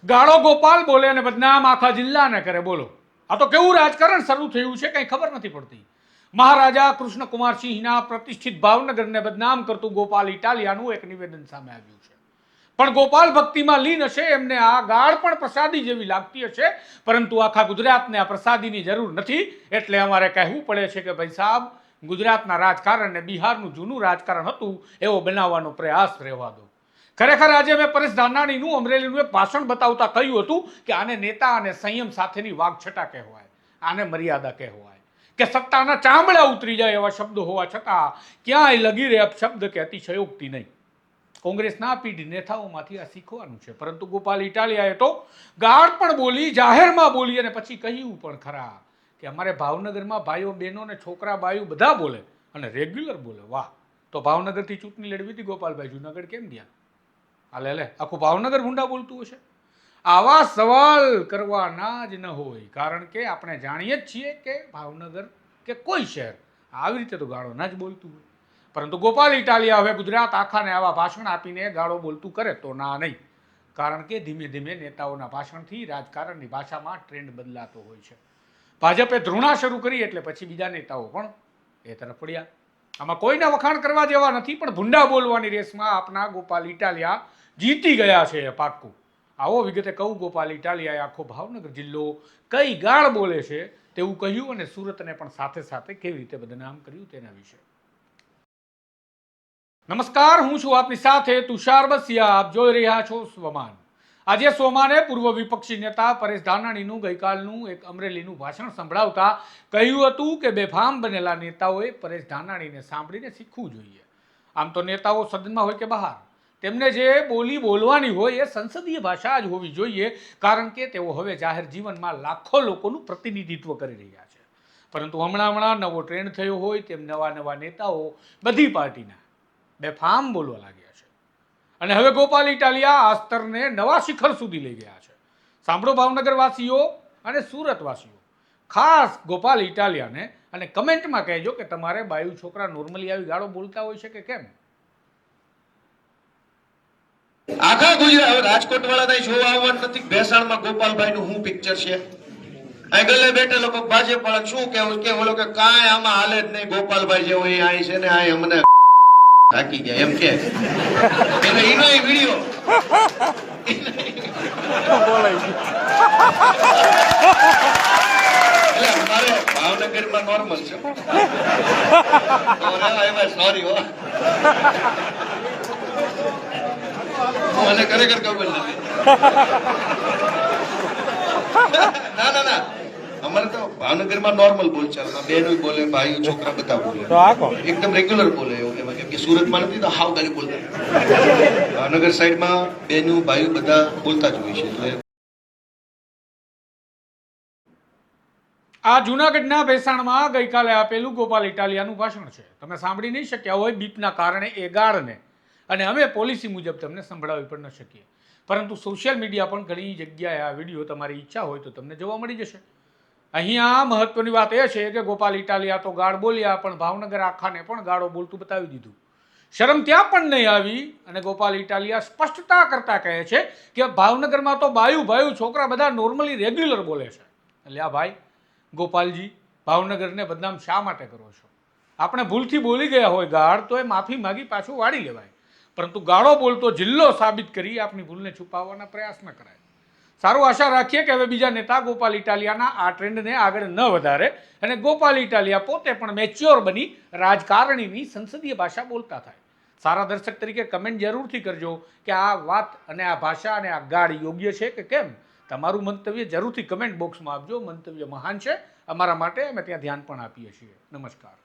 ગાળો ગોપાલ બોલે અને બદનામ આખા જિલ્લાને કરે. બોલો, આ તો કેવું રાજકારણ શરૂ થયું છે કંઈ ખબર નથી પડતી. મહારાજા કૃષ્ણકુમાર સિંહના પ્રતિષ્ઠિત ભાવનગરને બદનામ કરતું ગોપાલ ઇટાલિયાનું એક નિવેદન સામે આવ્યું છે. પણ ગોપાલ ભક્તિમાં લીન હશે, એમને આ ગાળ પણ પ્રસાદી જેવી લાગતી હશે, પરંતુ આખા ગુજરાતને આ પ્રસાદીની જરૂર નથી. એટલે અમારે કહેવું પડે છે કે ભાઈ સાહેબ, ગુજરાતના રાજકારણને બિહારનું જૂનું રાજકારણ હતું એવો બનાવવાનો પ્રયાસ રહેવા દો. ખરેખર આજે મેં પરેશ ધાનાણીનું અમરેલીનું એક ભાષણ બતાવતા કહ્યું હતું કે આને નેતા અને સંયમ સાથેની વાગછટા કહેવાય, આને મર્યાદા કહેવાય, કે સત્તાના ચામડા ઉતરી જાય એવા શબ્દો હોવા છતાં ક્યાંય લગી રહે શબ્દ કે અતિશયોક્તિ નહીં. કોંગ્રેસના પીઢ નેતાઓમાંથી આ શીખવાનું છે. પરંતુ ગોપાલ ઇટાલિયાએ તો ગાળ પણ બોલી, જાહેરમાં બોલી અને પછી કહ્યું પણ ખરા કે અમારે ભાવનગરમાં ભાઈઓ બહેનો ને છોકરા બાયું બધા બોલે અને રેગ્યુલર બોલે. વાહ, તો ભાવનગરથી ચૂંટણી લડવી હતી ગોપાલભાઈ, જુનાગઢ કેમ ગયા? હાલે લે, આખું ભાવનગર ગુંડા બોલતું હશે? આવા સવાલ કરવાના જ ન હોય, કારણ કે આપણે જાણીએ જ છીએ કે ભાવનગર કે કોઈ શહેર આવી રીતે તો ગાળો ના જ બોલતું હોય. પરંતુ ગોપાલ ઇટાલિયા હવે ગુજરાત આખાને આવા ભાષણ આપીને ગાળો બોલતું કરે તો ના નહીં, કારણ કે ધીમે ધીમે નેતાઓના ભાષણથી રાજકારણની ભાષામાં ટ્રેન્ડ બદલાતો હોય છે. ભાજપે ધૃણા શરૂ કરી એટલે પછી બીજા નેતાઓ પણ એ તરફ પડ્યા. આમાં કોઈના વખાણ કરવા જેવા નથી, પણ ભૂંડા બોલવાની રેસમાં આપના ગોપાલ ઇટાલિયા જીતી ગયા છે પાક્કું. આવો વિગતે કહું, ગોપાલ ઇટાલિયાએ આખો ભાવનગર જિલ્લો કઈ ગાળ બોલે છે તેવું કહ્યું અને સુરતને પણ સાથે સાથે કેવી રીતે બદનામ કર્યું તેના વિશે. નમસ્કાર, હું છું આપની સાથે તુષાર બસિયા. આપ જોઈ રહ્યા છો સ્વમાન. આજે સોમાને પૂર્વ વિપક્ષી નેતા પરેશ ધાનાણીનું ગઈકાલનું એક અમરેલીનું ભાષણ સંભળાવતા કહ્યું હતું કે બેફામ બનેલા નેતાઓએ પરેશ ધાનાણીને સાંભળીને શીખવું જોઈએ. આમ તો નેતાઓ સદનમાં હોય કે બહાર, તેમને જે બોલી બોલવાની હોય એ સંસદીય ભાષા જ હોવી જોઈએ, કારણ કે તેઓ હવે જાહેર જીવનમાં લાખો લોકોનું પ્રતિનિધિત્વ કરી રહ્યા છે. પરંતુ હમણાં નવો ટ્રેન્ડ થયો હોય તેમ નવા નેતાઓ બધી પાર્ટીના બેફામ બોલવા લાગ્યા છે અને હવે ગોપાલ ઇટાલિયા આ સ્તરને નવા શિખર સુધી લઈ ગયા છે. સાંભળો ભાવનગર વાસીઓ અને સુરત વાસીઓ, ખાસ ગોપાલ ઇટાલિયાને, અને કમેન્ટમાં કહેજો કે તમારે બાયુ છોકરા નોર્મલી આવી ગાળો બોલતા હોય છે કે કેમ? આખા ગુજરાત રાજકોટ વાળા ત્યાં જોવા આવવાનું નથી. ભેસાણમાં ગોપાલભાઈ નું શું પિક્ચર છે? અહીં ગલે બેઠે લોકો ભાજપ વાળા શું કેવું કે બોલો કે કાંઈ આમાં હાલે જ નહીં, ગોપાલભાઈ જેવો અહીં છે ને આ અમને ઢાકી ગયા એમ કે એટલે એનો વિડીયો એટલે અમારે ભાવનગરમાં નોર્મલ છે. સોરી હો, મને ખરેખર ખબર નથી. ના અમારે તો ભાવનગરમાં નોર્મલ બોલચાલમાં બેનો બોલે, ભાઈઓ છોકરા બધા બોલે, એકદમ રેગ્યુલર બોલે. એમાં કેમ કે સુરતમાં નથી તો હાવ ગાલી બોલતા. ભાવનગર સાઈડમાં બેનો ભાઈઓ બધા બોલતા જ હોય છે. એટલે આ જૂનાગઢના ભેસાણમાં ગઈકાલે આપેલું ગોપાલ ઇટાલિયાનું ભાષણ છે. તમે સાંભળી નહીં શક્યા હોય બીપના કારણે એ ગાળને, અને અમે પોલિસી મુજબ તમને સંભળાવી પણ ન શકીએ. પરંતુ સોશિયલ મીડિયા પણ ઘણી જગ્યાએ આ વિડીયો તમારી ઈચ્છા હોય તો તમને જોવા મળી જશે. અહીંયા મહત્વની વાત એ છે કે ગોપાલ ઇટાલિયા તો ગાળ બોલ્યા, પણ ભાવનગર આખાને પણ ગાળો બોલતું બતાવી દીધું. શરમ ત્યાં પણ નહીં આવી અને ગોપાલ ઇટાલિયા સ્પષ્ટતા કરતા કહે છે કે ભાવનગરમાં તો બાયું છોકરા બધા નોર્મલી રેગ્યુલર બોલે છે. એટલે આ ભાઈ ગોપાલજી, ભાવનગરને બદનામ શા માટે કરો છો? આપણે ભૂલથી બોલી ગયા હોય ગાળ તો એ માફી માગી પાછું વાળી લેવાય, પરંતુ ગાળો બોલતો જિલ્લો સાબિત કરી આપની ભૂલને છુપાવવાના પ્રયાસ ન કરાય. સારું, આશા રાખીએ કે હવે બીજા નેતા ગોપાલ ઇટાલિયાના આ ટ્રેન્ડને આગળ ન વધારે અને ગોપાલ ઇટાલિયા પોતે પણ મેચ્યોર બની રાજકારણીની સંસદીય ભાષા બોલતા થાય. સારા દર્શક તરીકે કમેન્ટ જરૂરથી કરજો કે આ વાત અને આ ભાષા અને આ ગાળ યોગ્ય છે કે કેમ. તમારું મંતવ્ય જરૂરથી કમેન્ટ બોક્સમાં આપજો. મંતવ્ય મહાન છે અમારા માટે, અમે ત્યાં ધ્યાન પણ આપીએ છીએ. નમસ્કાર.